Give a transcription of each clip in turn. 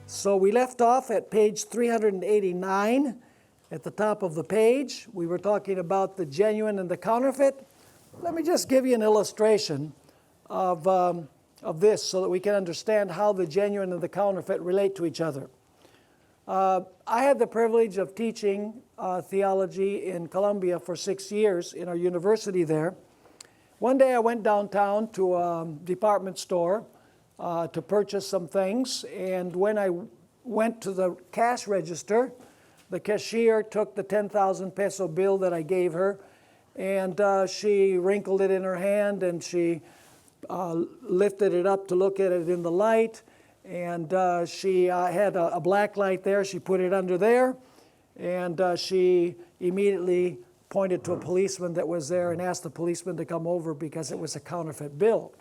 So we left off at page 389 at the top of the page. We were talking about the genuine and the counterfeit. Let me just give you an illustration of this so that we can understand how the genuine and the counterfeit relate to each other. I had the privilege of teaching theology in Columbia for 6 years in our university there. One day I went downtown to a department store to purchase some things, and when I went to the cash register, the cashier took the 10,000 peso bill that I gave her, and she wrinkled it in her hand, and she lifted it up to look at it in the light, and she had a black light there. She put it under there, and she immediately pointed to a policeman that was there and asked the policeman to come over because it was a counterfeit bill.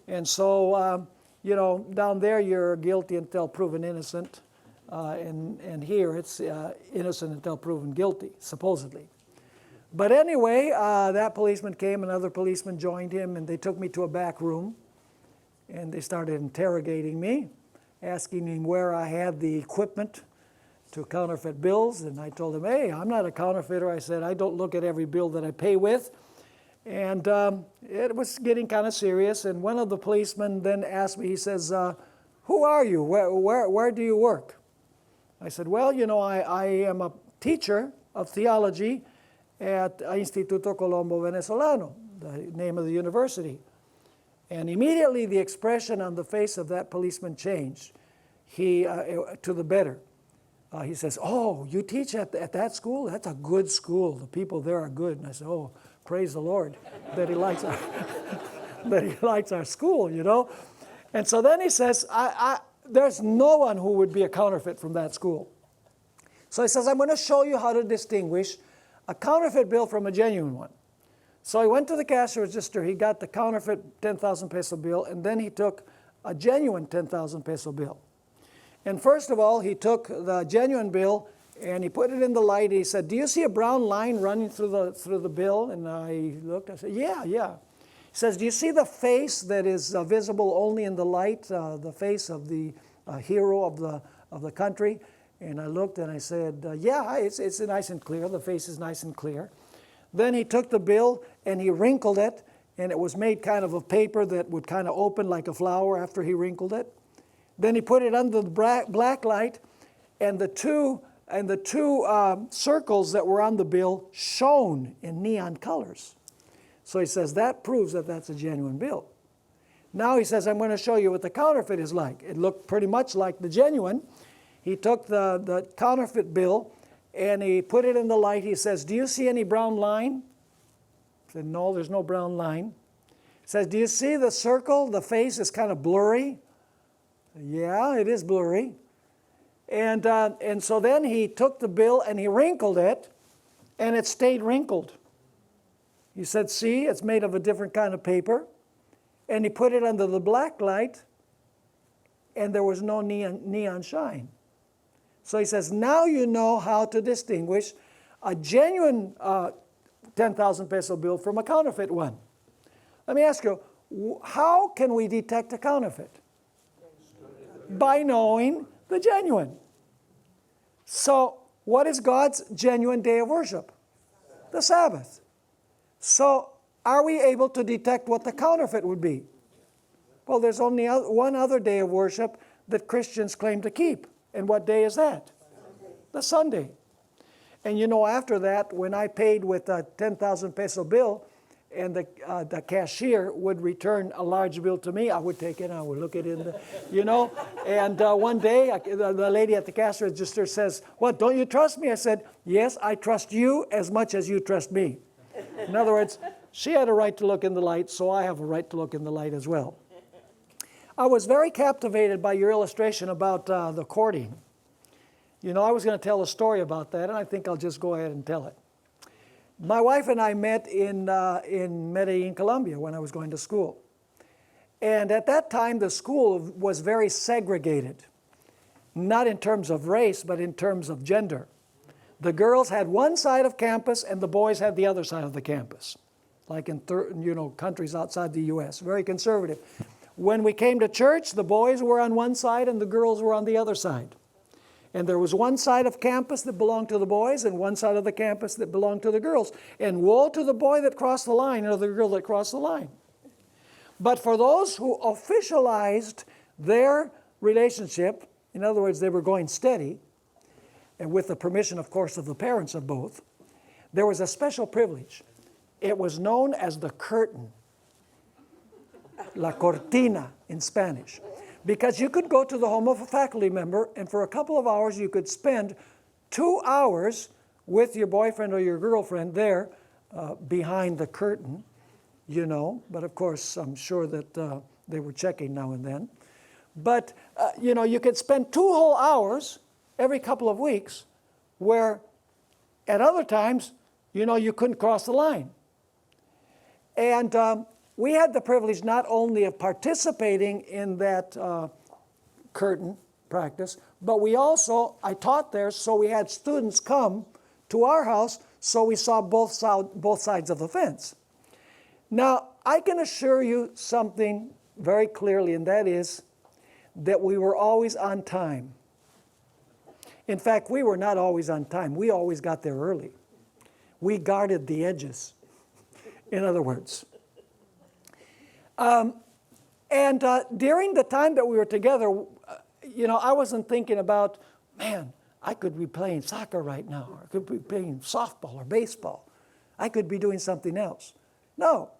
And so, you know, down there you're guilty until proven innocent, and here it's innocent until proven guilty, supposedly. But anyway, that policeman came, another policeman joined him, and they took me to a back room, and they started interrogating me, asking me where I had the equipment to counterfeit bills, and I told them, hey, I'm not a counterfeiter. I said, I don't look at every bill that I pay with. And it was getting kind of serious, and one of the policemen then asked me, he says, who are you? Where do you work? I said, well, you know, I am a teacher of theology at Instituto Colombo Venezolano, the name of the university. And immediately the expression on the face of that policeman changed to the better. He says, oh, you teach at that school? That's a good school. The people there are good. And I said, oh, praise the Lord that he likes our, that he likes our school, you know. And so then he says, there's no one who would be a counterfeit from that school. So he says, I'm going to show you how to distinguish a counterfeit bill from a genuine one. So he went to the cash register. He got the counterfeit 10,000 peso bill, and then he took a genuine 10,000 peso bill. And first of all, he took the genuine bill and he put it in the light. He said, do you see a brown line running through the bill? And I looked, I said, yeah. He says, do you see the face that is visible only in the light, the face of the hero of the country? And I looked and I said, yeah, it's nice and clear. The face is nice and clear. Then he took the bill and he wrinkled it, and it was made kind of paper that would kind of open like a flower after he wrinkled it. Then he put it under the black light, and the two circles that were on the bill shone in neon colors. So he says that proves that that's a genuine bill. Now he says, I'm going to show you what the counterfeit is like. It looked pretty much like the genuine. He took the counterfeit bill and he put it in the light. He says, do you see any brown line? I said, no, there's no brown line. He says, do you see the circle? The face is kind of blurry. Yeah, it is blurry. And so then he took the bill and he wrinkled it, and it stayed wrinkled. He said, see, it's made of a different kind of paper. And he put it under the black light, and there was no neon shine. So he says, now you know how to distinguish a genuine 10,000 peso bill from a counterfeit one. Let me ask you, how can we detect a counterfeit? By knowing the genuine. So what is God's genuine day of worship? The Sabbath. So are we able to detect what the counterfeit would be? Well, there's only one other day of worship that Christians claim to keep. And what day is that? Sunday. The Sunday. And you know, after that, when I paid with a 10,000 peso bill, and the cashier would return a large bill to me, I would take it, I would look at it, you know. And one day, the lady at the cash register says, what, don't you trust me? I said, yes, I trust you as much as you trust me. In other words, she had a right to look in the light, so I have a right to look in the light as well. I was very captivated by your illustration about the courting. You know, I was going to tell a story about that, and I think I'll just go ahead and tell it. My wife and I met in Medellin, Colombia, when I was going to school. And at that time, the school was very segregated, not in terms of race, but in terms of gender. The girls had one side of campus, and the boys had the other side of the campus, like in countries outside the U.S., very conservative. When we came to church, the boys were on one side and the girls were on the other side. And there was one side of campus that belonged to the boys and one side of the campus that belonged to the girls. And woe to the boy that crossed the line or the girl that crossed the line. But for those who officialized their relationship, in other words, they were going steady, and with the permission, of course, of the parents of both, there was a special privilege. It was known as the curtain, la cortina in Spanish. Because you could go to the home of a faculty member, and for a couple of hours you could spend 2 hours with your boyfriend or your girlfriend there behind the curtain, you know. But of course, I'm sure that they were checking now and then. But, you know, you could spend 2 whole hours every couple of weeks where at other times, you know, you couldn't cross the line. And we had the privilege not only of participating in that curtain practice, but we also, I taught there, so we had students come to our house, so we saw both sides of the fence. Now, I can assure you something very clearly, and that is that we were always on time. In fact, we were not always on time. We always got there early. We guarded the edges, in other words. And during the time that we were together, you know, I wasn't thinking about, man, I could be playing soccer right now, or I could be playing softball or baseball. I could be doing something else. No,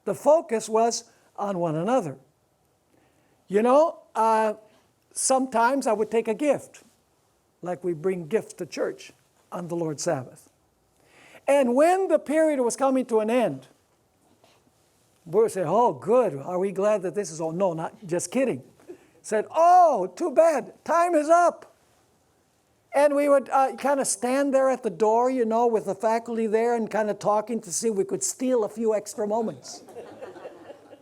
the focus was on one another. You know, sometimes I would take a gift, like we bring gifts to church on the Lord's Sabbath. And when the period was coming to an end, we would say, oh, good, are we glad that this is all? No, not just kidding. Said, oh, too bad, time is up. And we would kind of stand there at the door, you know, with the faculty there and kind of talking to see if we could steal a few extra moments.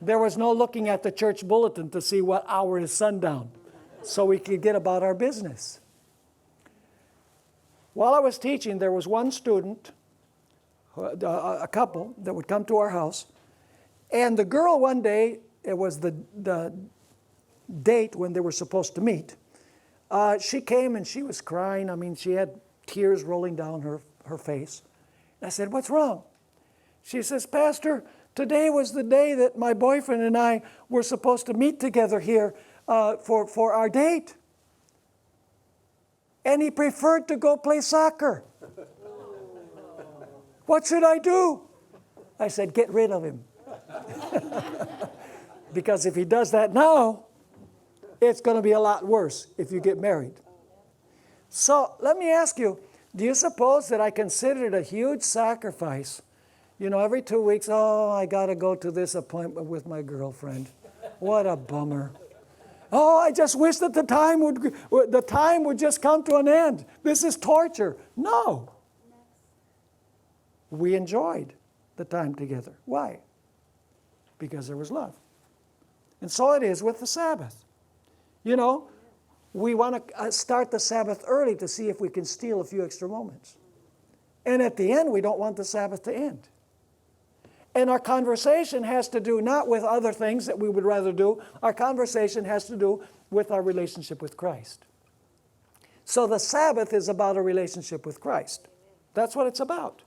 There was no looking at the church bulletin to see what hour is sundown, so we could get about our business. While I was teaching, there was one student, a couple, that would come to our house. And the girl one day, it was the date when they were supposed to meet. She came and she was crying. I mean, she had tears rolling down her face. And I said, what's wrong? She says, Pastor, today was the day that my boyfriend and I were supposed to meet together here for our date. And he preferred to go play soccer. What should I do? I said, get rid of him. Because if he does that now, it's going to be a lot worse if you get married. So let me ask you, do you suppose that I consider it a huge sacrifice? You know, every 2 weeks, oh, I got to go to this appointment with my girlfriend. What a bummer. Oh, I just wish that the time would just come to an end. This is torture. No. We enjoyed the time together. Why? Because there was love. And so it is with the Sabbath. You know, we want to start the Sabbath early to see if we can steal a few extra moments. And at the end, we don't want the Sabbath to end. And our conversation has to do not with other things that we would rather do. Our conversation has to do with our relationship with Christ. So the Sabbath is about a relationship with Christ. That's what it's about.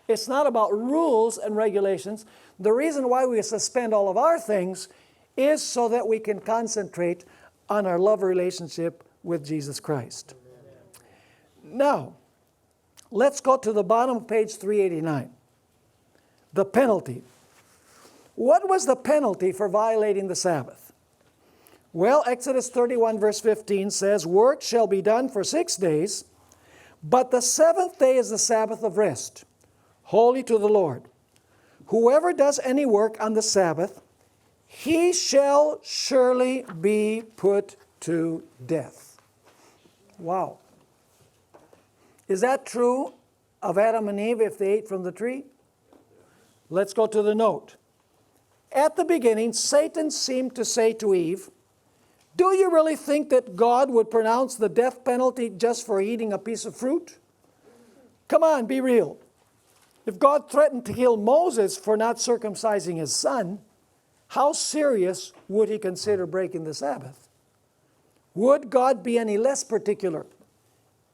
It's not about rules and regulations. The reason why we suspend all of our things is so that we can concentrate on our love relationship with Jesus Christ. Now, let's go to the bottom of page 389. The penalty. What was the penalty for violating the Sabbath? Well, Exodus 31 verse 15 says, work shall be done for 6 days, but the seventh day is the Sabbath of rest, holy to the Lord. Whoever does any work on the Sabbath, he shall surely be put to death. Wow. Is that true of Adam and Eve if they ate from the tree? Let's go to the note. At the beginning, Satan seemed to say to Eve, do you really think that God would pronounce the death penalty just for eating a piece of fruit? Come on, be real. If God threatened to kill Moses for not circumcising his son, how serious would he consider breaking the Sabbath? Would God be any less particular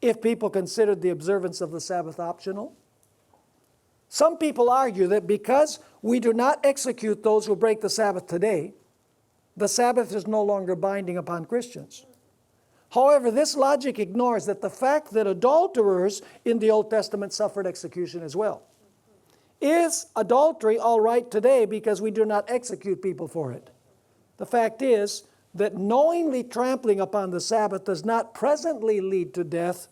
if people considered the observance of the Sabbath optional? Some people argue that because we do not execute those who break the Sabbath today, the Sabbath is no longer binding upon Christians. However, this logic ignores that the fact that adulterers in the Old Testament suffered execution as well. Is adultery all right today because we do not execute people for it? The fact is that knowingly trampling upon the Sabbath does not presently lead to death,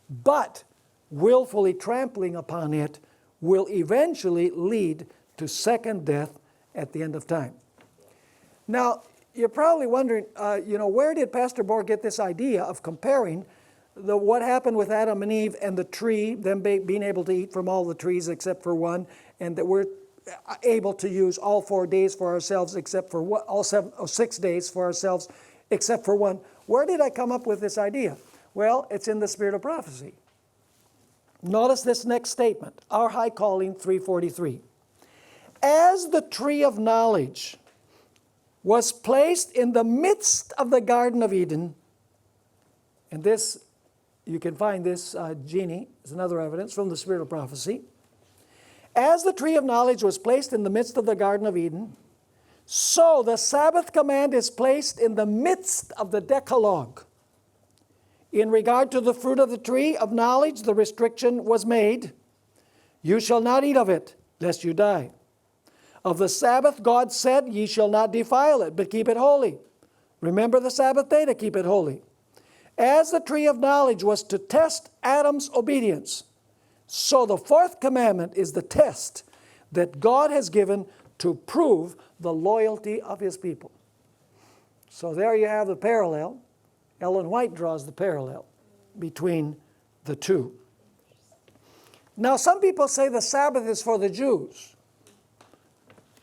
but willfully trampling upon it will eventually lead to second death at the end of time. Now, you're probably wondering, where did Pastor Bohr get this idea of comparing what happened with Adam and Eve and the tree, them being able to eat from all the trees except for one, and that we're able to use all 4 days for ourselves except for one, all 6 days for ourselves except for one. Where did I come up with this idea? Well, it's in the spirit of prophecy. Notice this next statement, our high calling 3:43. As the tree of knowledge was placed in the midst of the Garden of Eden, and this, you can find this, Jeannie, is another evidence from the spirit of prophecy. As the tree of knowledge was placed in the midst of the Garden of Eden, so the Sabbath command is placed in the midst of the Decalogue. In regard to the fruit of the tree of knowledge, the restriction was made, you shall not eat of it, lest you die. Of the Sabbath, God said, ye shall not defile it, but keep it holy. Remember the Sabbath day to keep it holy. As the tree of knowledge was to test Adam's obedience, so the fourth commandment is the test that God has given to prove the loyalty of his people. So there you have the parallel. Ellen White draws the parallel between the two. Now, some people say the Sabbath is for the Jews.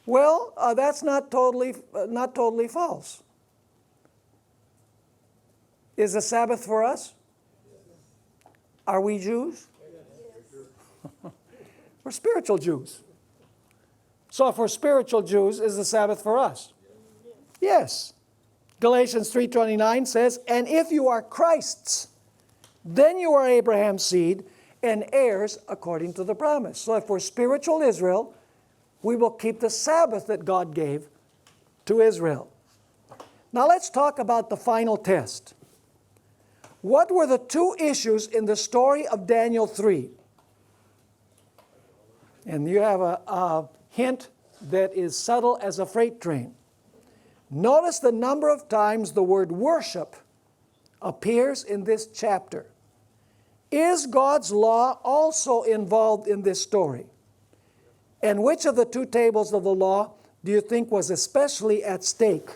Well, that's not totally false. Is the Sabbath for us? Are we Jews? We're spiritual Jews. So if we're spiritual Jews, is the Sabbath for us? Yes. Galatians 3:29 says, and if you are Christ's, then you are Abraham's seed and heirs according to the promise. So if we're spiritual Israel, we will keep the Sabbath that God gave to Israel. Now let's talk about the final test. What were the two issues in the story of Daniel 3? And you have a hint that is subtle as a freight train. Notice the number of times the word worship appears in this chapter. Is God's law also involved in this story? And which of the two tables of the law do you think was especially at stake?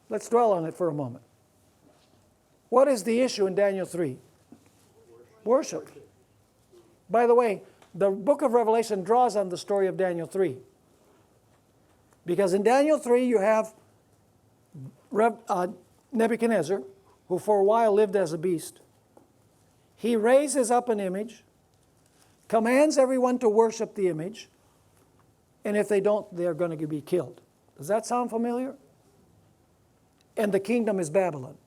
Let's dwell on it for a moment. What is the issue in Daniel 3? Worship. By the way, the book of Revelation draws on the story of Daniel 3. Because in Daniel 3 you have Nebuchadnezzar, who for a while lived as a beast. He raises up an image, commands everyone to worship the image, and if they don't, they're going to be killed. Does that sound familiar? And the kingdom is Babylon.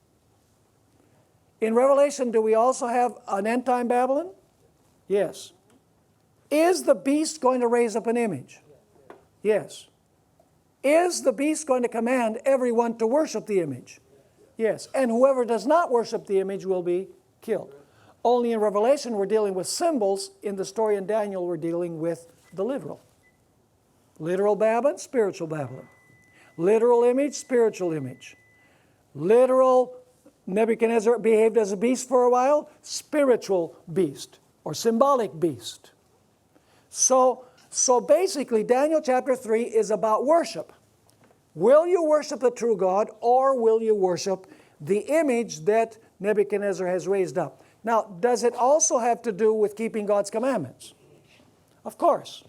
In Revelation, do we also have an end-time Babylon? Yes. Is the beast going to raise up an image? Yes. Is the beast going to command everyone to worship the image? Yes. And whoever does not worship the image will be killed. Only in Revelation we're dealing with symbols. In the story in Daniel we're dealing with the literal. Literal Babylon, spiritual Babylon. Literal image, spiritual image. Literal Nebuchadnezzar behaved as a beast for a while, spiritual beast or symbolic beast. So basically Daniel chapter 3 is about worship. Will you worship the true God, or will you worship the image that Nebuchadnezzar has raised up? Now, does it also have to do with keeping God's commandments? Of course.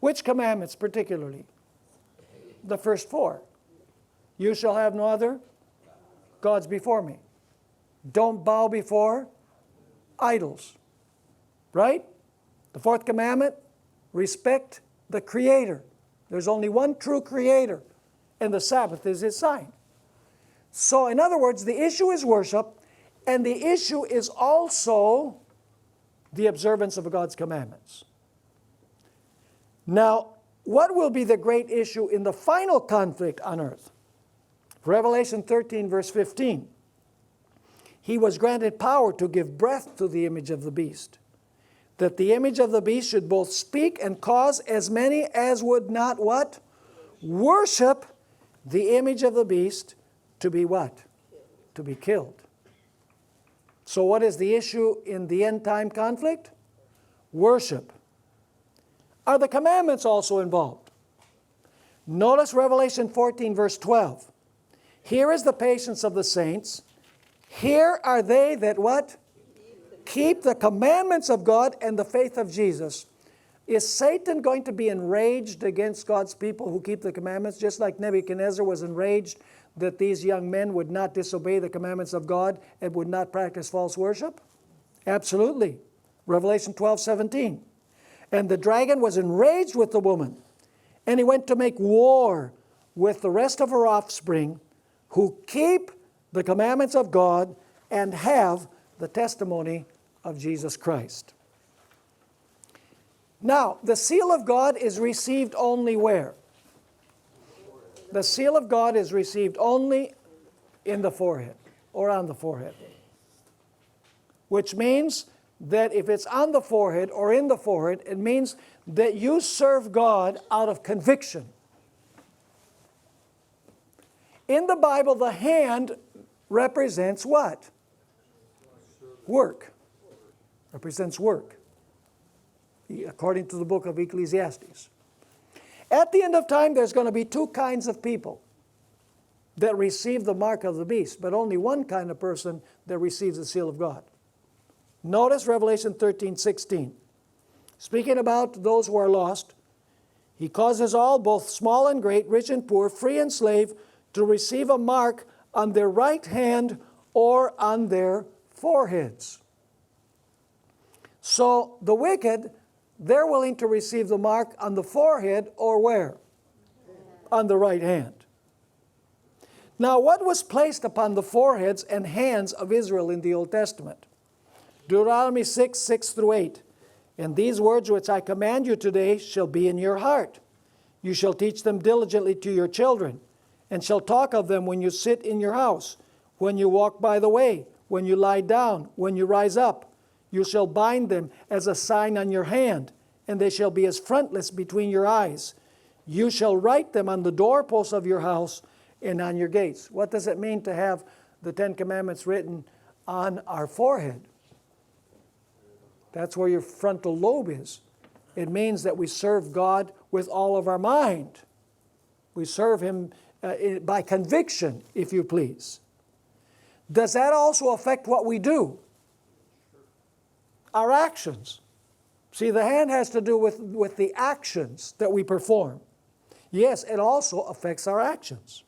Which commandments particularly? The first 4. You shall have no other gods before me. Don't bow before idols. Right? The 4th commandment, respect the Creator. There's only one true Creator, and the Sabbath is His sign. So, in other words, the issue is worship, and the issue is also the observance of God's commandments. Now, what will be the great issue in the final conflict on earth? Revelation 13, verse 15. He was granted power to give breath to the image of the beast, that the image of the beast should both speak and cause as many as would not what? Worship the image of the beast to be what? To be killed. So what is the issue in the end time conflict? Worship. Are the commandments also involved? Notice Revelation 14, verse 12. Here is the patience of the saints. Here are they that what? Keep the commandments of God and the faith of Jesus. Is Satan going to be enraged against God's people who keep the commandments, just like Nebuchadnezzar was enraged that these young men would not disobey the commandments of God and would not practice false worship? Absolutely. Revelation 12, 17. And the dragon was enraged with the woman, and he went to make war with the rest of her offspring who keep the commandments of God and have the testimony of Jesus Christ. Now, the seal of God is received only where? The seal of God is received only in the forehead or on the forehead. Which means that if it's on the forehead or in the forehead, it means that you serve God out of conviction. In the Bible, the hand represents what? Work. Represents work, according to the book of Ecclesiastes. At the end of time, there's going to be two kinds of people that receive the mark of the beast, but only one kind of person that receives the seal of God. Notice Revelation 13, 16. Speaking about those who are lost, He causes all, both small and great, rich and poor, free and slave, to receive a mark on their right hand or on their foreheads. So the wicked, they're willing to receive the mark on the forehead or where? On the right hand. Now, what was placed upon the foreheads and hands of Israel in the Old Testament? Deuteronomy 6, 6 through 8. And these words which I command you today shall be in your heart. You shall teach them diligently to your children, and shall talk of them when you sit in your house, when you walk by the way, when you lie down, when you rise up. You shall bind them as a sign on your hand, and they shall be as frontlets between your eyes. You shall write them on the doorposts of your house and on your gates. What does it mean to have the Ten Commandments written on our forehead? That's where your frontal lobe is. It means that we serve God with all of our mind. We serve Him by conviction, if you please. Does that also affect what we do? Our actions. See, the hand has to do with the actions that we perform. Yes, it also affects our actions.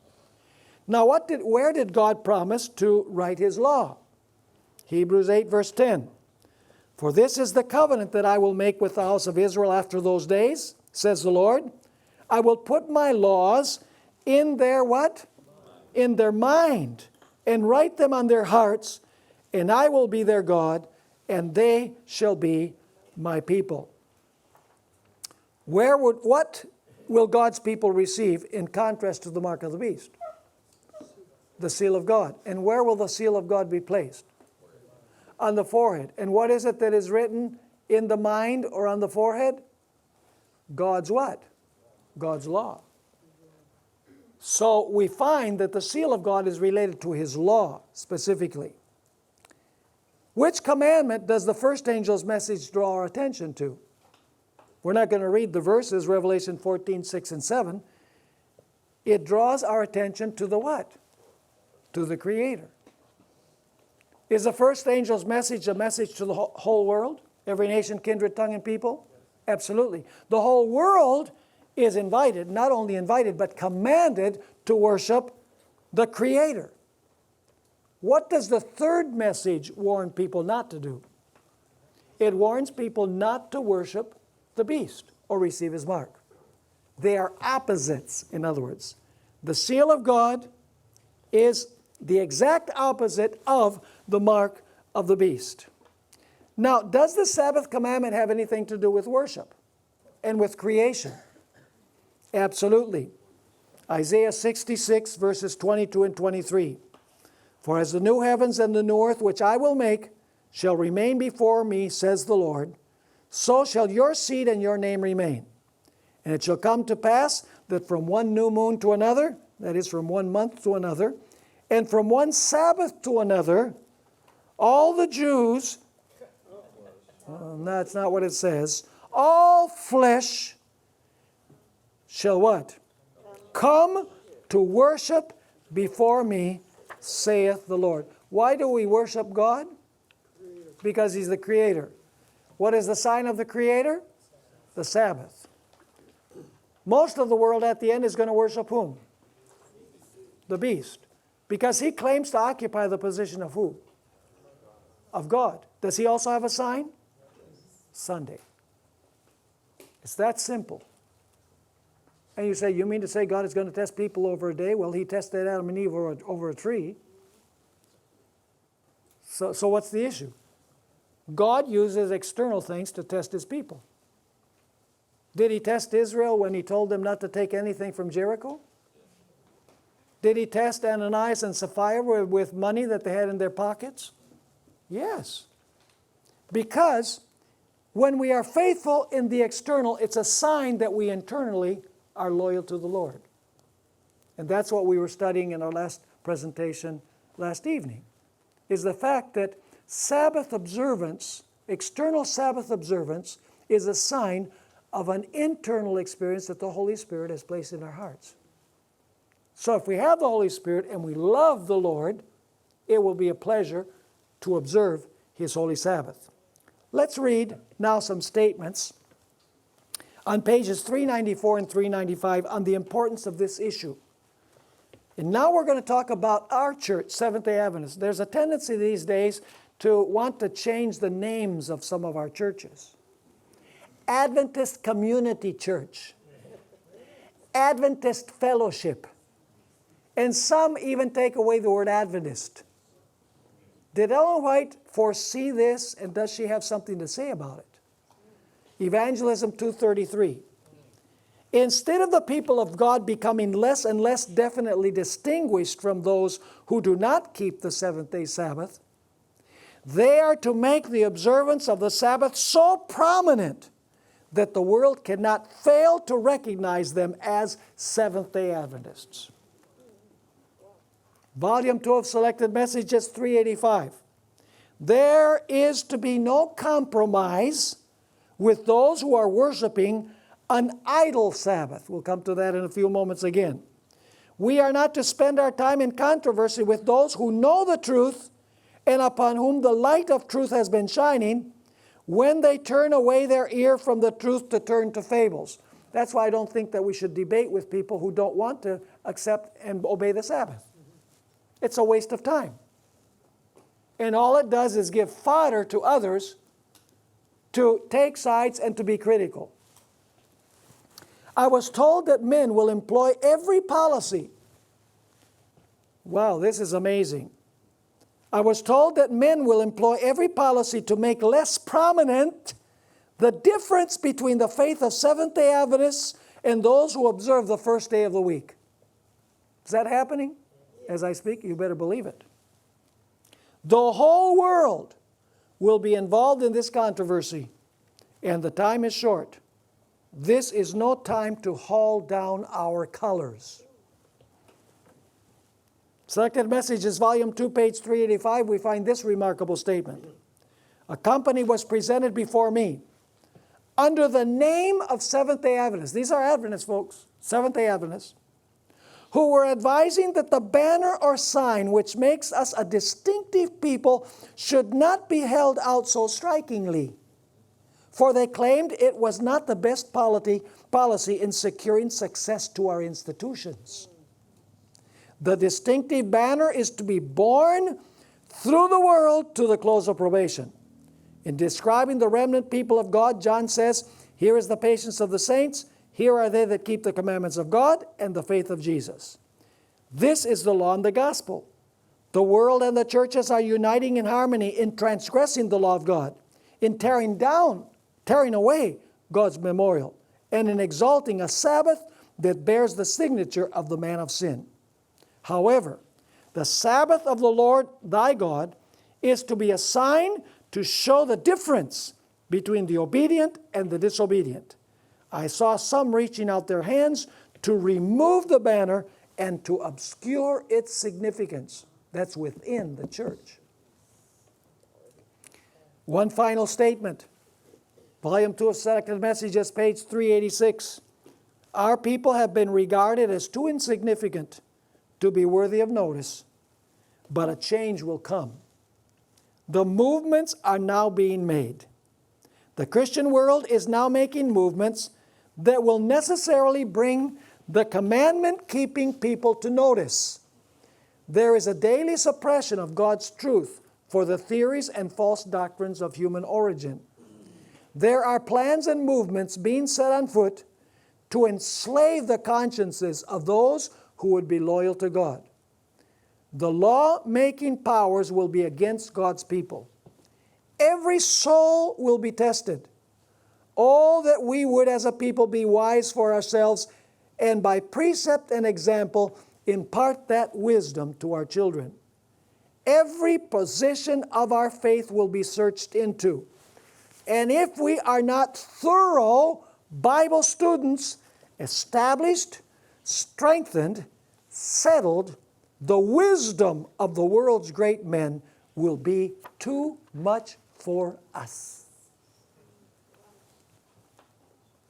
Now, where did God promise to write His law? Hebrews 8, verse 10. For this is the covenant that I will make with the house of Israel after those days, says the Lord. I will put my laws in their what? In their mind, and write them on their hearts, and I will be their God, and they shall be my people. What will God's people receive in contrast to the mark of the beast? The seal of God. And where will the seal of God be placed? On the forehead. And what is it that is written in the mind or on the forehead? God's what? God's law. So we find that the seal of God is related to His law specifically. Which commandment does the first angel's message draw our attention to? We're not going to read the verses, Revelation 14, 6 and 7. It draws our attention to the what? To the Creator. Is the first angel's message a message to the whole world? Every nation, kindred, tongue, and people? Absolutely. The whole world is invited, not only invited, but commanded to worship the Creator. What does the third message warn people not to do? It warns people not to worship the beast or receive his mark. They are opposites, in other words. The seal of God is the exact opposite of the mark of the beast. Now, does the Sabbath commandment have anything to do with worship and with creation? Absolutely. Isaiah 66, verses 22 and 23. For as the new heavens and the new earth, which I will make, shall remain before me, says the Lord, so shall your seed and your name remain. And it shall come to pass that from one new moon to another, that is, from 1 month to another, and from one Sabbath to another, all the Jews, that's not what it says, all flesh shall what? Come to worship before me, saith the Lord. Why do we worship God? Because He's the Creator. What is the sign of the Creator? The Sabbath. Most of the world at the end is going to worship whom? The beast. Because he claims to occupy the position of who? Of God. Does he also have a sign? Sunday. It's that simple. And you say, you mean to say God is going to test people over a day? Well, He tested Adam and Eve over a tree. So what's the issue? God uses external things to test His people. Did He test Israel when He told them not to take anything from Jericho? Did He test Ananias and Sapphira with money that they had in their pockets? Yes. Because when we are faithful in the external, it's a sign that we internally are loyal to the Lord. And that's what we were studying in our last presentation last evening, is the fact that Sabbath observance, external Sabbath observance, is a sign of an internal experience that the Holy Spirit has placed in our hearts. So if we have the Holy Spirit and we love the Lord, it will be a pleasure to observe His holy Sabbath. Let's read now some statements on pages 394 and 395 on the importance of this issue. And now we're going to talk about our church, Seventh-day Adventists. There's a tendency these days to want to change the names of some of our churches. Adventist Community Church, Adventist Fellowship, and some even take away the word Adventist. Did Ellen White foresee this, and does she have something to say about it? Evangelism 2:33. Instead of the people of God becoming less and less definitely distinguished from those who do not keep the seventh-day Sabbath, they are to make the observance of the Sabbath so prominent that the world cannot fail to recognize them as Seventh-day Adventists. Volume 2 of Selected Messages 385. There is to be no compromise with those who are worshiping an idle Sabbath. We'll come to that in a few moments again. We are not to spend our time in controversy with those who know the truth and upon whom the light of truth has been shining, when they turn away their ear from the truth to turn to fables. That's why I don't think that we should debate with people who don't want to accept and obey the Sabbath. It's a waste of time. And all it does is give fodder to others to take sides and to be critical. I was told that men will employ every policy. Wow, this is amazing. I was told that men will employ every policy to make less prominent the difference between the faith of Seventh-day Adventists and those who observe the first day of the week. Is that happening? As I speak, you better believe it. The whole world will be involved in this controversy, and the time is short. This is no time to haul down our colors. Selected Messages, Volume 2, page 385, we find this remarkable statement. A company was presented before me under the name of Seventh-day Adventists. These are Adventists, folks, Seventh-day Adventists, who were advising that the banner or sign which makes us a distinctive people should not be held out so strikingly, for they claimed it was not the best policy in securing success to our institutions. The distinctive banner is to be borne through the world to the close of probation. In describing the remnant people of God, John says, here is the patience of the saints, Here are they that keep the commandments of God and the faith of Jesus. This is the law and the gospel. The world and the churches are uniting in harmony in transgressing the law of God, in tearing away God's memorial, and in exalting a Sabbath that bears the signature of the man of sin. However, the Sabbath of the Lord thy God is to be a sign to show the difference between the obedient and the disobedient. I saw some reaching out their hands to remove the banner and to obscure its significance. That's within the church. One final statement. Volume 2 of Second Messages, page 386. Our people have been regarded as too insignificant to be worthy of notice, but a change will come. The movements are now being made. The Christian world is now making movements that will necessarily bring the commandment-keeping people to notice. There is a daily suppression of God's truth for the theories and false doctrines of human origin. There are plans and movements being set on foot to enslave the consciences of those who would be loyal to God. The law-making powers will be against God's people. Every soul will be tested. Oh, that we would as a people be wise for ourselves, and by precept and example impart that wisdom to our children. Every position of our faith will be searched into. And if we are not thorough Bible students, established, strengthened, settled, the wisdom of the world's great men will be too much for us.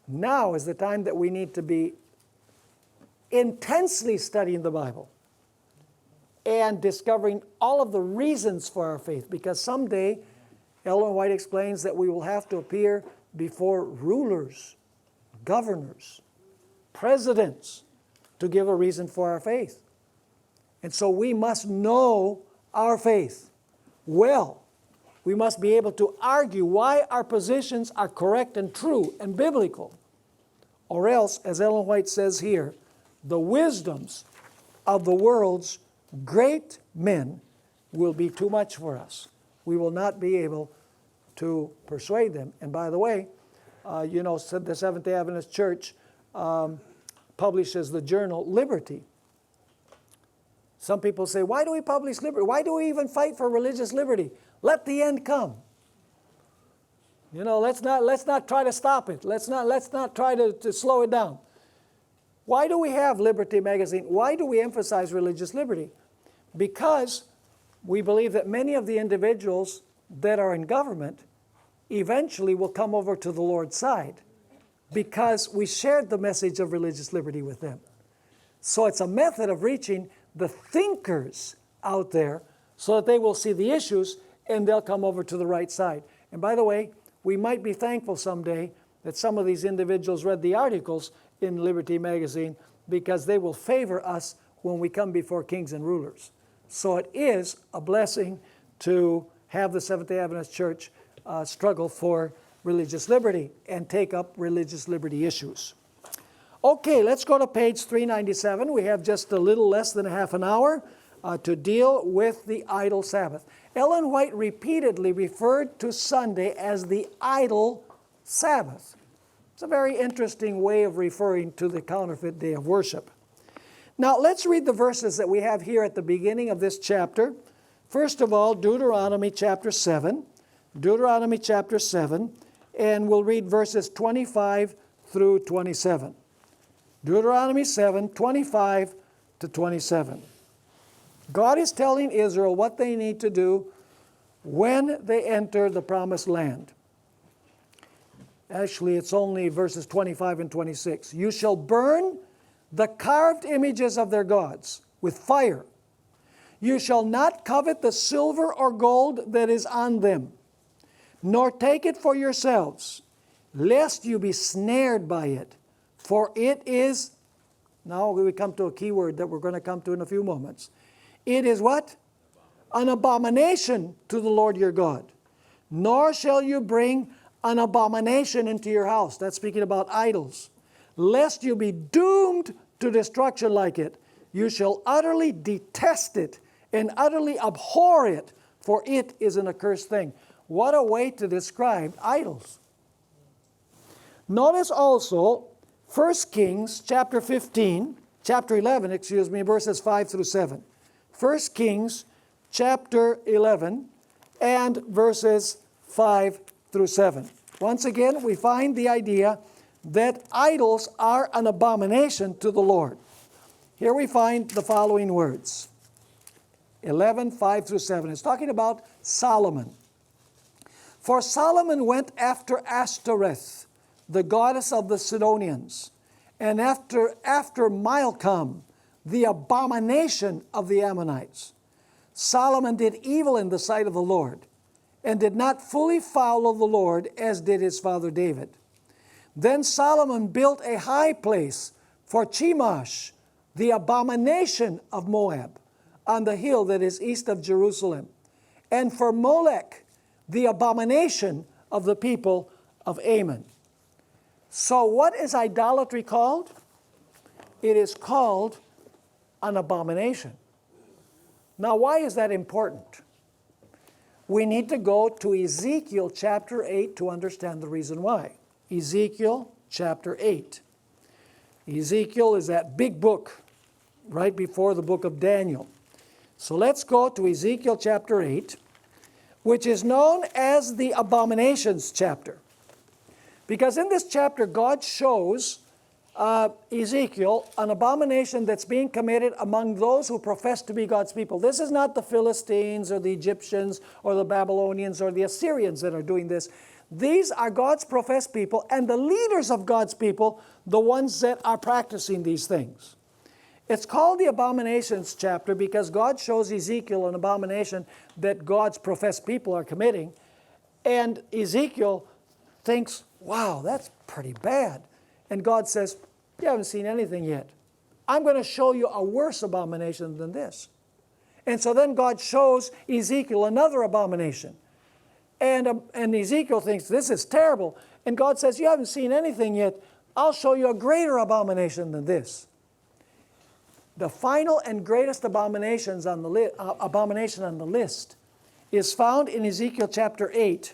Now is the time that we need to be intensely studying the Bible and discovering all of the reasons for our faith, because someday Ellen White explains that we will have to appear before rulers, governors, presidents to give a reason for our faith. And so we must know our faith well. We must be able to argue why our positions are correct and true and biblical. Or else, as Ellen White says here, the wisdoms of the world's great men will be too much for us. We will not be able to persuade them. And by the way, the Seventh-day Adventist Church publishes the journal Liberty. Some people say, why do we publish liberty? Why do we even fight for religious liberty? Let the end come. Let's not try to stop it. Let's not try to slow it down. Why do we have Liberty magazine? Why do we emphasize religious liberty? Because we believe that many of the individuals that are in government eventually will come over to the Lord's side, because we shared the message of religious liberty with them. So it's a method of reaching the thinkers out there so that they will see the issues and they'll come over to the right side. And by the way, we might be thankful someday that some of these individuals read the articles in Liberty magazine, because they will favor us when we come before kings and rulers. So it is a blessing to have the Seventh-day Adventist Church struggle for religious liberty and take up religious liberty issues. Okay, let's go to page 397. We have just a little less than a half an hour to deal with the idle Sabbath. Ellen White repeatedly referred to Sunday as the idle Sabbath. It's a very interesting way of referring to the counterfeit day of worship. Now, let's read the verses that we have here at the beginning of this chapter. First of all, Deuteronomy chapter 7. Deuteronomy chapter 7, and we'll read verses 25 through 27. Deuteronomy 7, 25 to 27. God is telling Israel what they need to do when they enter the promised land. Actually, it's only verses 25 and 26. You shall burn the carved images of their gods with fire. You shall not covet the silver or gold that is on them, nor take it for yourselves, lest you be snared by it. For it is, now we come to a key word that we're going to come to in a few moments. It is what? An abomination to the Lord your God. Nor shall you bring an abomination into your house. That's speaking about idols. lest you be doomed to destruction like it. You shall utterly detest it and utterly abhor it, for it is an accursed thing. What a way to describe idols. Notice also 1 Kings chapter 11, verses 5 through 7. 1 Kings chapter 11 and verses 5 through 7. Once again, we find the idea that idols are an abomination to the Lord. Here we find the following words. 11, 5 through 7. It's talking about Solomon. For Solomon went after Ashtoreth, the goddess of the Sidonians, and after Milcom, the abomination of the Ammonites. Solomon did evil in the sight of the Lord, and did not fully follow the Lord as did his father David. Then Solomon built a high place for Chemosh, the abomination of Moab, on the hill that is east of Jerusalem, and for Molech, the abomination of the people of Ammon. So what is idolatry called? It is called an abomination. Now, why is that important? We need to go to Ezekiel chapter 8 to understand the reason why. Ezekiel chapter 8. Ezekiel is that big book right before the book of Daniel. So let's go to Ezekiel chapter 8, which is known as the abominations chapter. Because in this chapter, God shows Ezekiel an abomination that's being committed among those who profess to be God's people. This is not the Philistines or the Egyptians or the Babylonians or the Assyrians that are doing this. These are God's professed people and the leaders of God's people, the ones that are practicing these things. It's called the abominations chapter because God shows Ezekiel an abomination that God's professed people are committing. And Ezekiel thinks, wow, that's pretty bad. And God says, you haven't seen anything yet. I'm going to show you a worse abomination than this. And so then God shows Ezekiel another abomination. And Ezekiel thinks, this is terrible. And God says, you haven't seen anything yet. I'll show you a greater abomination than this. The final and greatest abomination on the list is found in Ezekiel chapter 8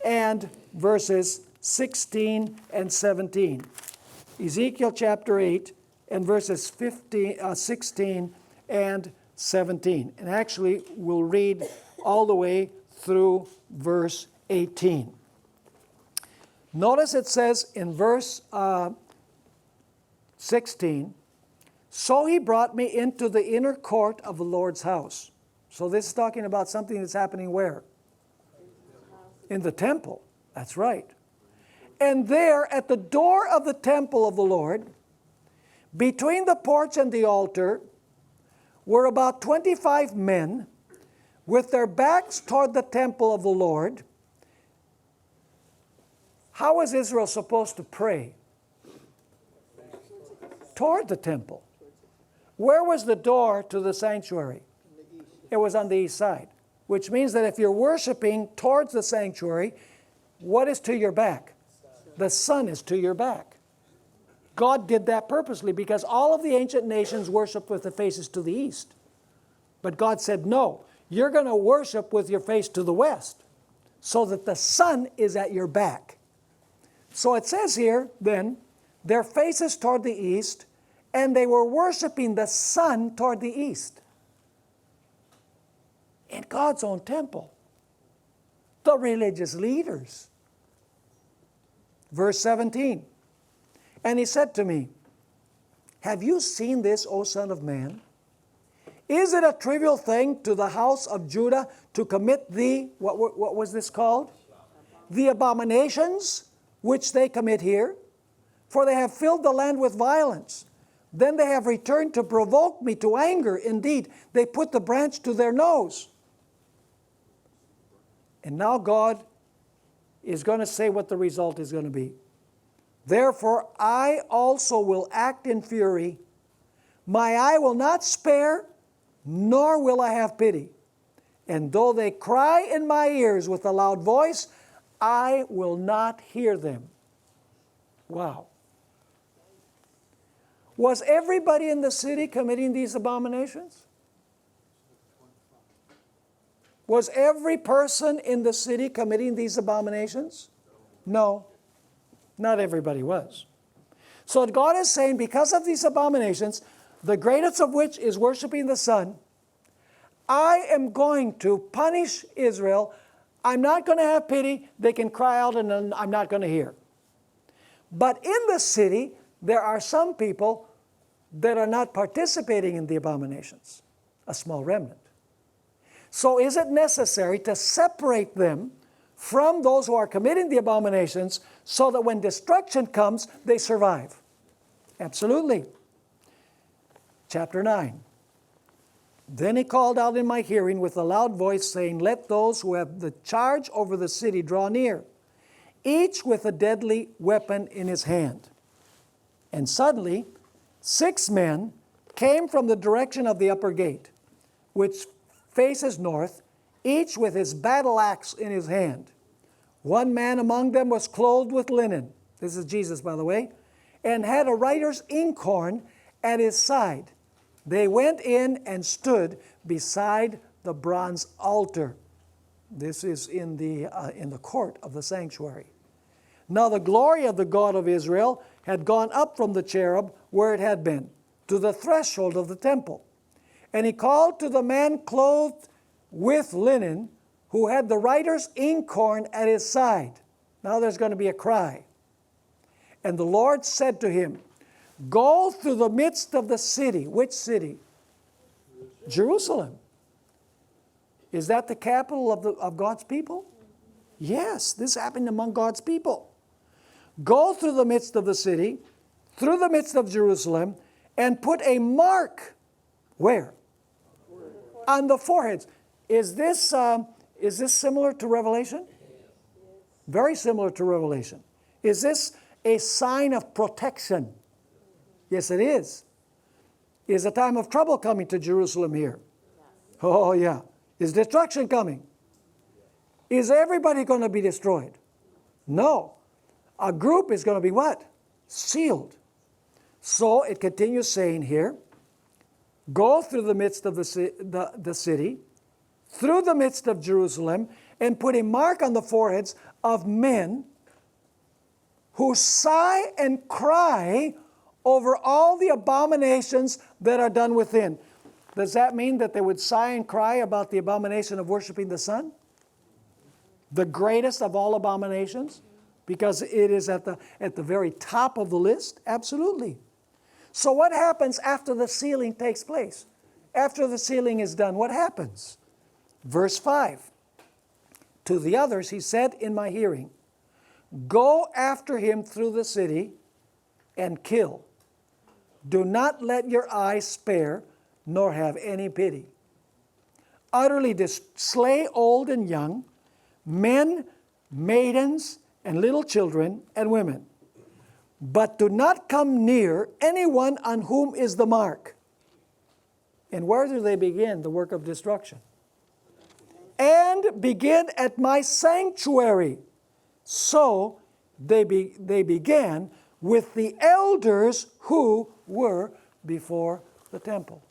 and verses 16 and 17. Ezekiel chapter 8 and verses 16 and 17. And actually, we'll read all the way through verse 18. Notice it says in verse 16, so he brought me into the inner court of the Lord's house. So this is talking about something that's happening where? In the temple. That's right. And there at the door of the temple of the Lord, between the porch and the altar, were about 25 men with their backs toward the temple of the Lord. How was Israel supposed to pray? Toward the temple. Where was the door to the sanctuary? It was on the east side, which means that if you're worshiping towards the sanctuary, what is to your back? The sun is to your back. God did that purposely because all of the ancient nations worshiped with the faces to the east. But God said, no, you're going to worship with your face to the west so that the sun is at your back. So it says here, then, their faces toward the east, and they were worshiping the sun toward the east. In God's own temple. The religious leaders. Verse 17. And he said to me, have you seen this, O son of man? Is it a trivial thing to the house of Judah to commit what was this called? The abominations which they commit here? For they have filled the land with violence. Then they have returned to provoke me to anger. Indeed, they put the branch to their nose. And now God is going to say what the result is going to be. Therefore, I also will act in fury. My eye will not spare, nor will I have pity. And though they cry in my ears with a loud voice, I will not hear them. Wow. Was everybody in the city committing these abominations? Was every person in the city committing these abominations? No, not everybody was. So God is saying, because of these abominations, the greatest of which is worshiping the sun, I am going to punish Israel. I'm not going to have pity. They can cry out and I'm not going to hear. But in the city, there are some people that are not participating in the abominations, a small remnant. So is it necessary to separate them from those who are committing the abominations so that when destruction comes, they survive? Absolutely. Chapter 9. Then he called out in my hearing with a loud voice, saying, let those who have the charge over the city draw near, each with a deadly weapon in his hand. And suddenly 6 men came from the direction of the upper gate, which faces north, each with his battle axe in his hand. One man among them was clothed with linen, this is Jesus, by the way, and had a writer's inkhorn at his side. They went in and stood beside the bronze altar. This is in the court of the sanctuary. Now the glory of the God of Israel had gone up from the cherub where it had been, to the threshold of the temple. And he called to the man clothed with linen, who had the writer's inkhorn at his side. Now there's going to be a cry. And the Lord said to him, go through the midst of the city. Which city? Jerusalem. Is that the capital of God's people? Yes, this happened among God's people. Go through the midst of the city, through the midst of Jerusalem, and put a mark. Where? On the foreheads. Is this similar to Revelation? Very similar to Revelation. Is this a sign of protection? Yes, it is. Is a time of trouble coming to Jerusalem here? Oh, yeah. Is destruction coming? Is everybody going to be destroyed? No. A group is going to be what? Sealed. So it continues saying here, go through the midst of the city, through the midst of Jerusalem, and put a mark on the foreheads of men who sigh and cry over all the abominations that are done within. Does that mean that they would sigh and cry about the abomination of worshiping the sun? The greatest of all abominations? Because it is at the very top of the list? Absolutely. So what happens after the sealing takes place? After the sealing is done, what happens? Verse 5. To the others he said in my hearing, go after him through the city and kill. Do not let your eyes spare, nor have any pity. Utterly slay old and young, men, maidens, and little children and women. But do not come near anyone on whom is the mark. And where do they begin the work of destruction? And begin at my sanctuary. So they began with the elders who were before the temple.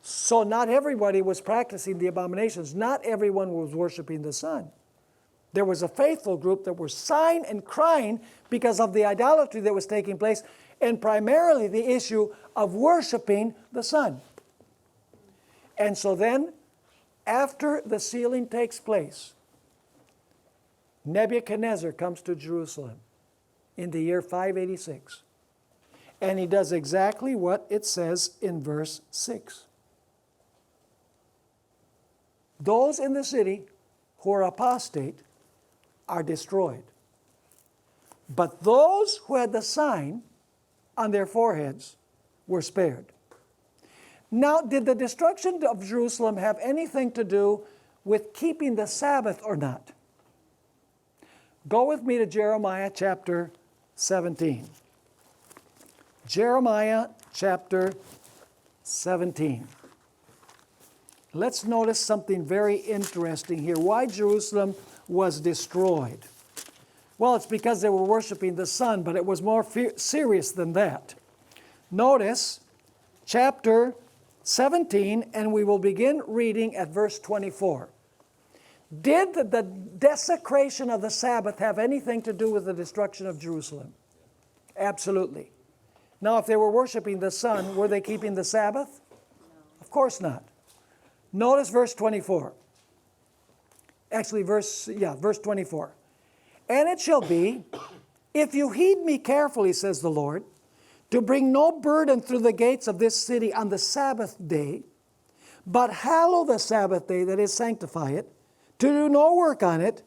So not everybody was practicing the abominations. Not everyone was worshiping the sun. There was a faithful group that were sighing and crying because of the idolatry that was taking place, and primarily the issue of worshiping the sun. And so then, after the sealing takes place, Nebuchadnezzar comes to Jerusalem in the year 586. And he does exactly what it says in verse 6. Those in the city who are apostate are destroyed. But those who had the sign on their foreheads were spared. Now, did the destruction of Jerusalem have anything to do with keeping the Sabbath or not? Go with me to Jeremiah chapter 17. Jeremiah chapter 17. Let's notice something very interesting here. Why Jerusalem was destroyed? Well, it's because they were worshiping the sun, but it was more serious than that. Notice chapter 17, and we will begin reading at verse 24. Did the desecration of the Sabbath have anything to do with the destruction of Jerusalem? Absolutely. Now, if they were worshiping the sun, were they keeping the Sabbath? Of course not. Notice verse 24. Actually, verse 24. And it shall be, if you heed me carefully, says the Lord, to bring no burden through the gates of this city on the Sabbath day, but hallow the Sabbath day, that is, sanctify it, to do no work on it,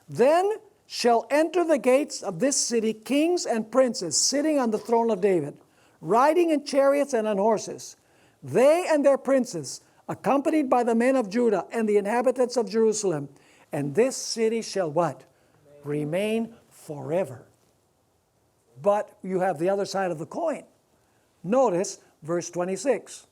then shall enter the gates of this city kings and princes sitting on the throne of David, riding in chariots and on horses, they and their princes, accompanied by the men of Judah and the inhabitants of Jerusalem. And this city shall what? Remain forever. But you have the other side of the coin. Notice verse 26.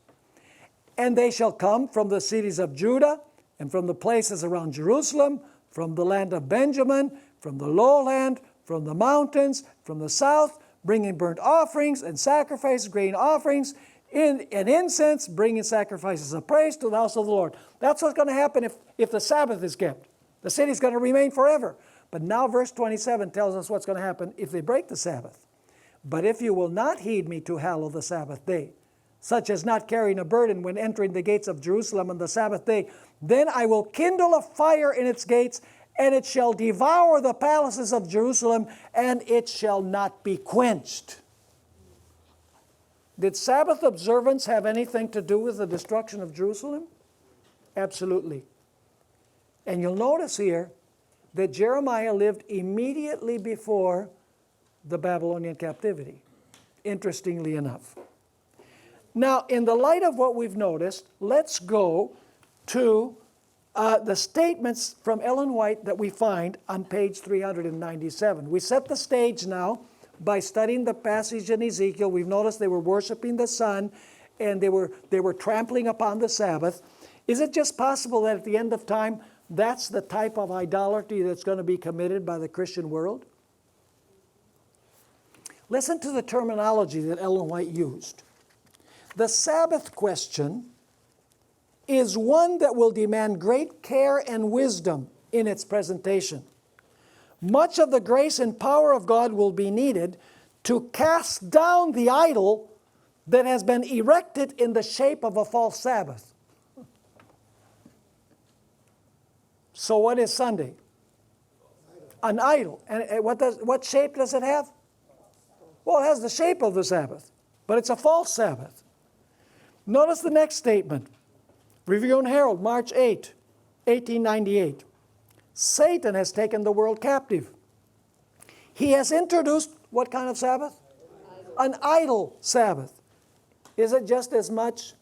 And they shall come from the cities of Judah and from the places around Jerusalem, from the land of Benjamin, from the lowland, from the mountains, from the south, bringing burnt offerings and sacrifices, grain offerings, and incense, bringing sacrifices of praise to the house of the Lord. That's what's going to happen if the Sabbath is kept. The city's going to remain forever. But now verse 27 tells us what's going to happen if they break the Sabbath. But if you will not heed me to hallow the Sabbath day, such as not carrying a burden when entering the gates of Jerusalem on the Sabbath day, then I will kindle a fire in its gates, and it shall devour the palaces of Jerusalem, and it shall not be quenched. Did Sabbath observance have anything to do with the destruction of Jerusalem? Absolutely. And you'll notice here that Jeremiah lived immediately before the Babylonian captivity, interestingly enough. Now, in the light of what we've noticed, let's go to the statements from Ellen White that we find on page 397. We set the stage now by studying the passage in Ezekiel. We've noticed they were worshiping the sun and they were trampling upon the Sabbath. Is it just possible that at the end of time, that's the type of idolatry that's going to be committed by the Christian world? Listen to the terminology that Ellen White used. The Sabbath question is one that will demand great care and wisdom in its presentation. Much of the grace and power of God will be needed to cast down the idol that has been erected in the shape of a false Sabbath. So what is Sunday? An idol. And what shape does it have? Well, it has the shape of the Sabbath, but it's a false Sabbath. Notice the next statement. Review and Herald, March 8, 1898. Satan has taken the world captive. He has introduced what kind of Sabbath? An idol Sabbath. Is it just as much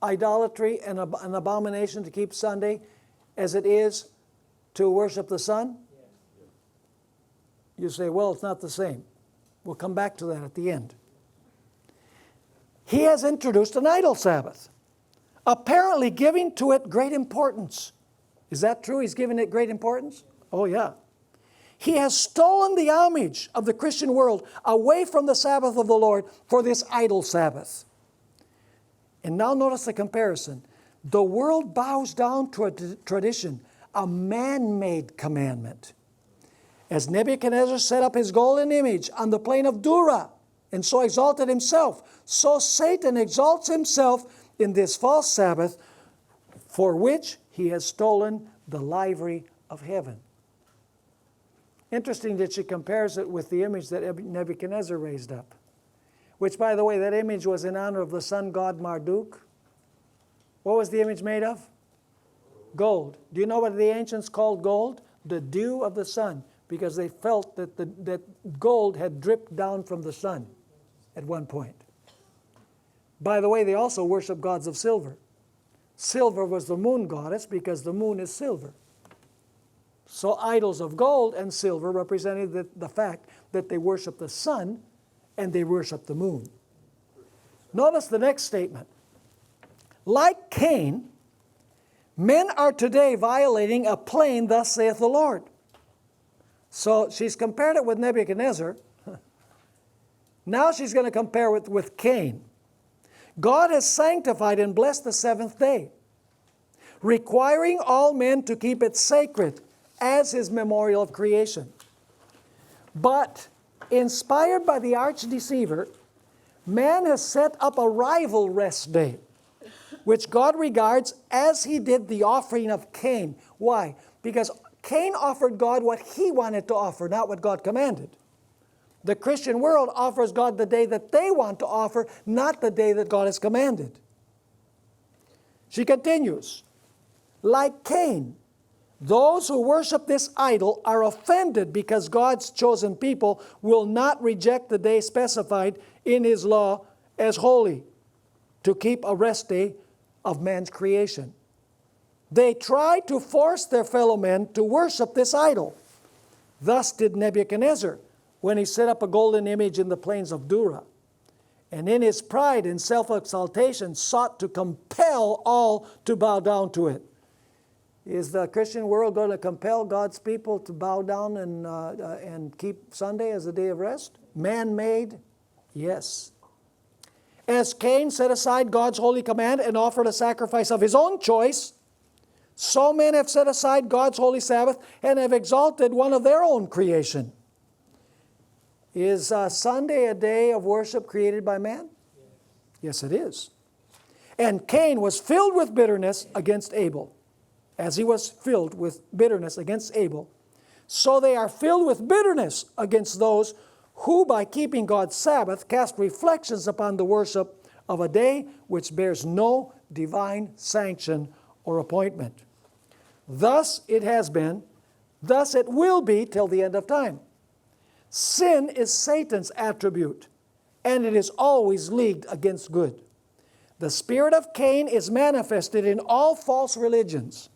idolatry and an abomination to keep Sunday as it is to worship the sun? You say, well, it's not the same. We'll come back to that at the end. He has introduced an idol Sabbath, apparently giving to it great importance. Is that true? He's giving it great importance? Oh, yeah. He has stolen the homage of the Christian world away from the Sabbath of the Lord for this idol Sabbath. And now notice the comparison. The world bows down to a tradition, a man-made commandment. As Nebuchadnezzar set up his golden image on the plain of Dura, and so exalted himself, so Satan exalts himself in this false Sabbath, for which he has stolen the livery of heaven. Interesting that she compares it with the image that Nebuchadnezzar raised up, which, by the way, that image was in honor of the sun god Marduk. What was the image made of? Gold. Do you know what the ancients called gold? The dew of the sun, because they felt that gold had dripped down from the sun at one point. By the way, they also worship gods of silver. Silver was the moon goddess because the moon is silver. So idols of gold and silver represented the fact that they worship the sun and they worship the moon. Notice the next statement. Like Cain, men are today violating a plain, thus saith the Lord. So she's compared it with Nebuchadnezzar. Now she's going to compare it with Cain. God has sanctified and blessed the seventh day, requiring all men to keep it sacred as His memorial of creation. But, inspired by the arch-deceiver, man has set up a rival rest day, which God regards as he did the offering of Cain. Why? Because Cain offered God what he wanted to offer, not what God commanded. The Christian world offers God the day that they want to offer, not the day that God has commanded. She continues, like Cain, those who worship this idol are offended because God's chosen people will not reject the day specified in His law as holy, to keep a rest day of man's creation. They try to force their fellow men to worship this idol. Thus did Nebuchadnezzar when he set up a golden image in the plains of Dura, and in his pride and self-exaltation sought to compel all to bow down to it. Is the Christian world going to compel God's people to bow down and keep Sunday as a day of rest? Man-made? Yes. As Cain set aside God's holy command and offered a sacrifice of his own choice, so men have set aside God's holy Sabbath and have exalted one of their own creation. Is Sunday a day of worship created by man? Yes, it is. And Cain was filled with bitterness against Abel. As he was filled with bitterness against Abel, so they are filled with bitterness against those who, by keeping God's Sabbath, cast reflections upon the worship of a day which bears no divine sanction or appointment. Thus it has been, thus it will be till the end of time. Sin is Satan's attribute, and it is always leagued against good. The spirit of Cain is manifested in all false religions.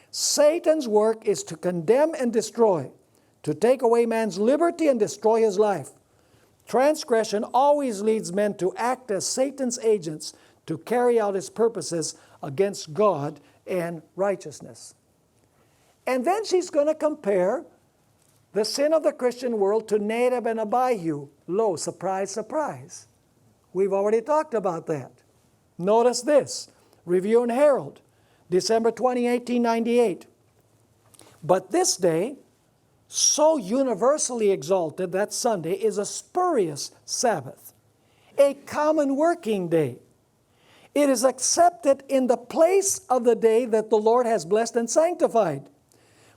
Satan's work is to condemn and destroy, to take away man's liberty and destroy his life. Transgression always leads men to act as Satan's agents to carry out his purposes against God and righteousness. And then she's going to compare the sin of the Christian world to Nadab and Abihu. Lo, surprise, surprise. We've already talked about that. Notice this, Review and Herald, December 20, 1898. But this day, so universally exalted that Sunday is a spurious Sabbath, a common working day. It is accepted in the place of the day that the Lord has blessed and sanctified.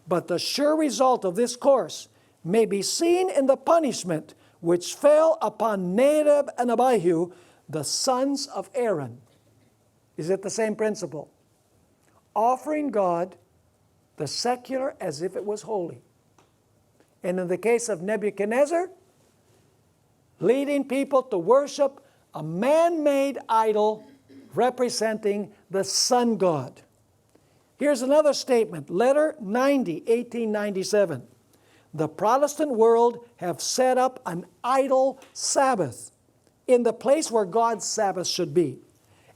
But the sure result of this course may be seen in the punishment which fell upon Nadab and Abihu, the sons of Aaron. Is it the same principle? Offering God the secular as if it was holy. And in the case of Nebuchadnezzar, leading people to worship a man-made idol representing the sun god. Here's another statement, Letter 90, 1897. The Protestant world have set up an idol Sabbath in the place where God's Sabbath should be.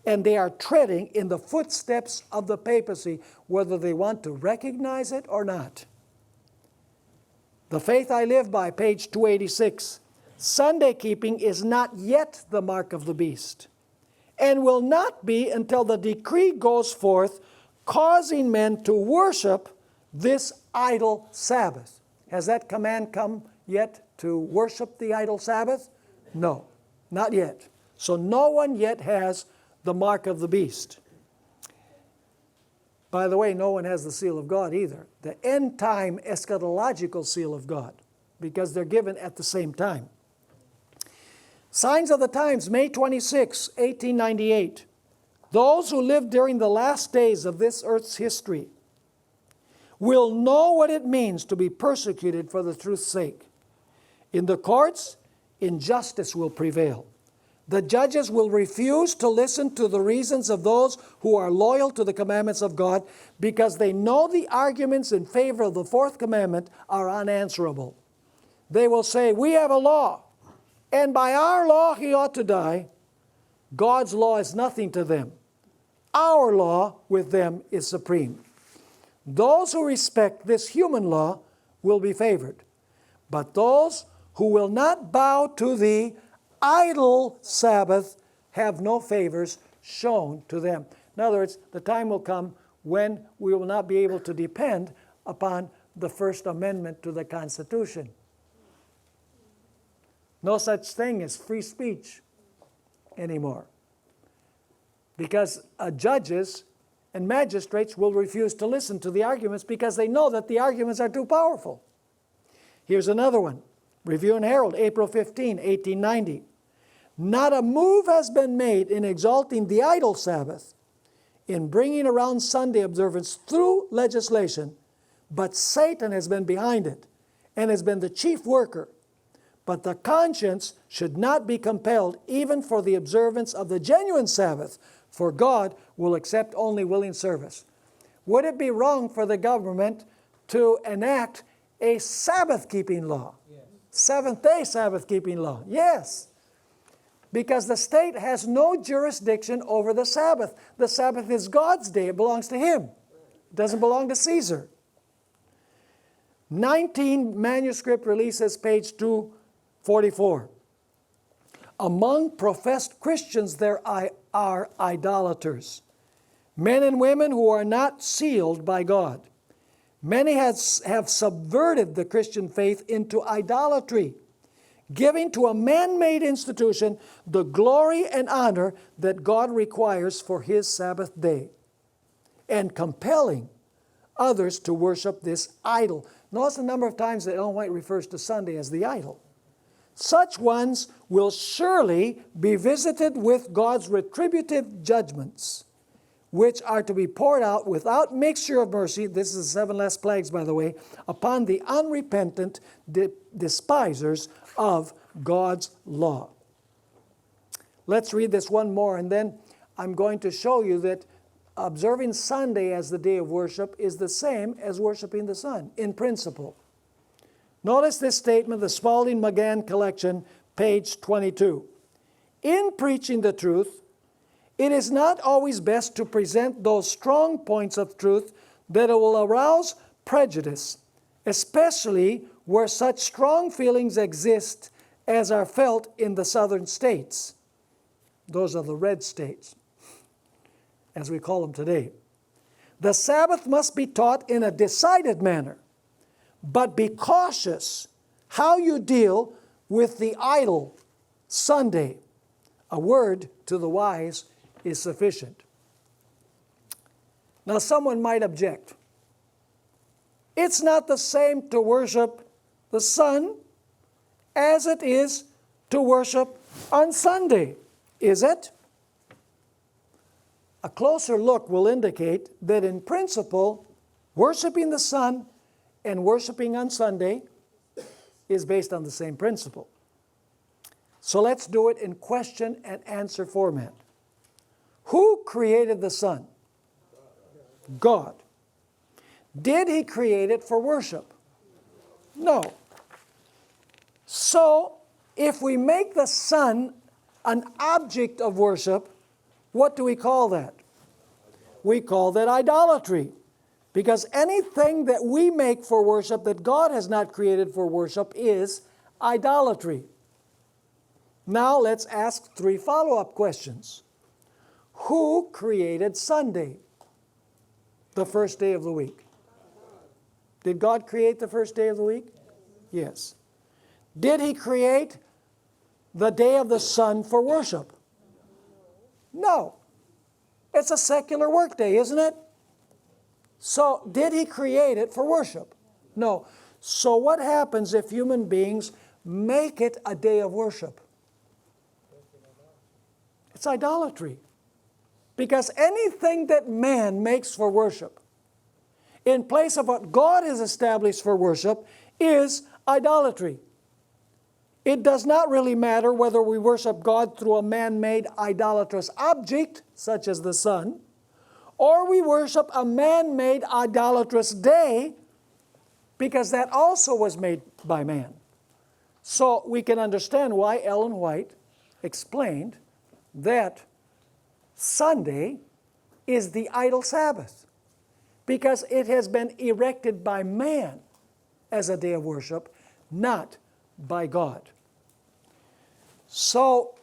And they are treading in the footsteps of the papacy, whether they want to recognize it or not. The Faith I Live By, page 286. Sunday keeping is not yet the mark of the beast, and will not be until the decree goes forth, causing men to worship this idol Sabbath. Has that command come yet to worship the idol Sabbath? No, not yet. So no one yet has the mark of the beast. By the way, no one has the seal of God either. The end time eschatological seal of God, because they're given at the same time. Signs of the Times, May 26, 1898. Those who live during the last days of this earth's history will know what it means to be persecuted for the truth's sake. In the courts, injustice will prevail. The judges will refuse to listen to the reasons of those who are loyal to the commandments of God, because they know the arguments in favor of the fourth commandment are unanswerable. They will say, we have a law, and by our law he ought to die. God's law is nothing to them. Our law with them is supreme. Those who respect this human law will be favored, but those who will not bow to the idol Sabbath have no favors shown to them. In other words, the time will come when we will not be able to depend upon the First Amendment to the Constitution. No such thing as free speech anymore. Because judges and magistrates will refuse to listen to the arguments because they know that the arguments are too powerful. Here's another one. Review and Herald, April 15, 1890. Not a move has been made in exalting the idle Sabbath, in bringing around Sunday observance through legislation, but Satan has been behind it and has been the chief worker. But the conscience should not be compelled even for the observance of the genuine Sabbath, for God will accept only willing service. Would it be wrong for the government to enact a Sabbath-keeping law? Yes. Seventh-day Sabbath-keeping law? Yes. Because the state has no jurisdiction over the Sabbath. The Sabbath is God's day. It belongs to Him. It doesn't belong to Caesar. 19 manuscript releases, page 244. Among professed Christians there are idolaters, men and women who are not sealed by God. Many have subverted the Christian faith into idolatry, giving to a man-made institution the glory and honor that God requires for His Sabbath day, and compelling others to worship this idol. Notice the number of times that Ellen White refers to Sunday as the idol. Such ones will surely be visited with God's retributive judgments, which are to be poured out without mixture of mercy, this is the 7 last plagues, by the way, upon the unrepentant despisers of God's law. Let's read this one more, and then I'm going to show you that observing Sunday as the day of worship is the same as worshiping the sun, in principle. Notice this statement, the Spalding-McGann collection, page 22. In preaching the truth, it is not always best to present those strong points of truth that will arouse prejudice, especially where such strong feelings exist as are felt in the southern states. Those are the red states, as we call them today. The Sabbath must be taught in a decided manner, but be cautious how you deal with the idle Sunday. A word to the wise is sufficient. Now someone might object. It's not the same to worship the sun as it is to worship on Sunday, is it? A closer look will indicate that in principle, worshiping the sun and worshiping on Sunday is based on the same principle. So let's do it in question and answer format. Who created the sun? God. Did He create it for worship? No. So, if we make the sun an object of worship, what do we call that? We call that idolatry. Because anything that we make for worship that God has not created for worship is idolatry. Now let's ask 3 follow-up questions. Who created Sunday, the first day of the week? Did God create the first day of the week? Yes. Did He create the day of the sun for worship? No. It's a secular work day, isn't it? So, did He create it for worship? No. So what happens if human beings make it a day of worship? It's idolatry. Because anything that man makes for worship, in place of what God has established for worship, is idolatry. It does not really matter whether we worship God through a man-made idolatrous object, such as the sun, or we worship a man-made idolatrous day, because that also was made by man. So we can understand why Ellen White explained that Sunday is the idle Sabbath, because it has been erected by man as a day of worship, not by God. So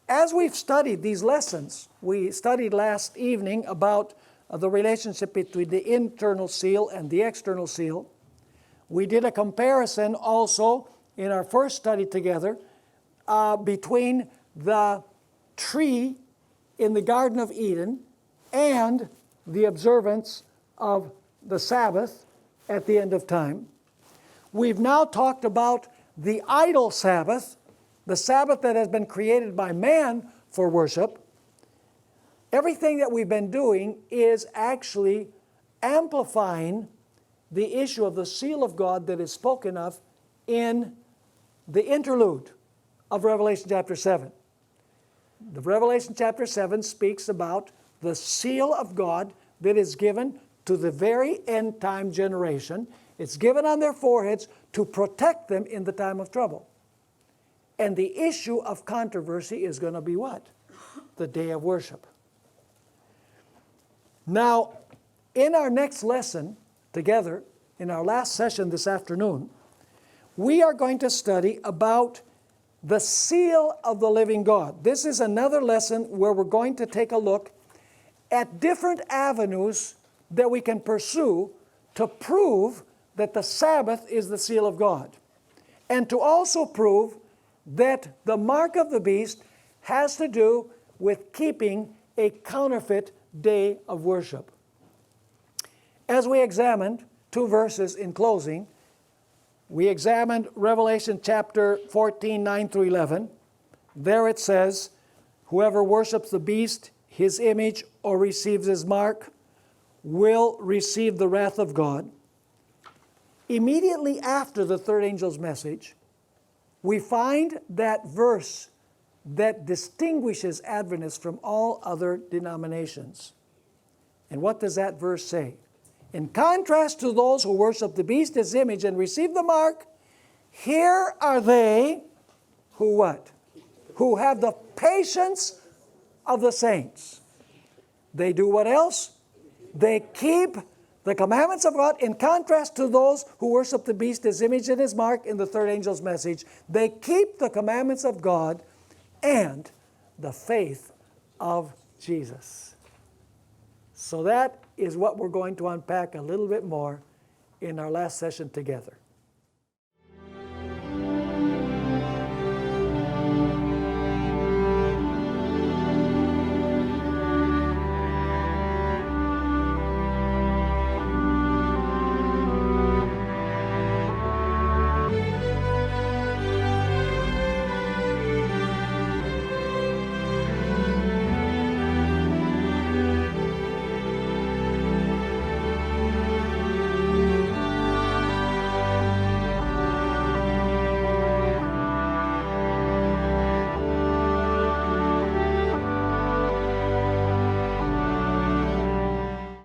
as we've studied these lessons, we studied last evening about the relationship between the internal seal and the external seal. We did a comparison also in our first study together between the tree in the Garden of Eden and the observance of the Sabbath at the end of time. We've now talked about the idol Sabbath, the Sabbath that has been created by man for worship. Everything that we've been doing is actually amplifying the issue of the seal of God that is spoken of in the interlude of Revelation chapter 7. The Revelation chapter 7 speaks about the seal of God that is given to the very end time generation. It's given on their foreheads to protect them in the time of trouble. And the issue of controversy is going to be what? The day of worship. Now, in our next lesson together, in our last session this afternoon, we are going to study about the seal of the living God. This is another lesson where we're going to take a look at different avenues that we can pursue to prove that the Sabbath is the seal of God, and to also prove that the mark of the beast has to do with keeping a counterfeit day of worship. As we examined two verses in closing, we examined Revelation chapter 14, 9 through 11. There it says, whoever worships the beast, his image, or receives his mark, will receive the wrath of God. Immediately after the third angel's message, we find that verse that distinguishes Adventists from all other denominations. And what does that verse say? In contrast to those who worship the beast, his image, and receive the mark, here are they who what? Who have the patience of the saints. They do what else? They keep the commandments of God. In contrast to those who worship the beast, his image, and his mark in the third angel's message, they keep the commandments of God and the faith of Jesus. So that is what we're going to unpack a little bit more in our last session together.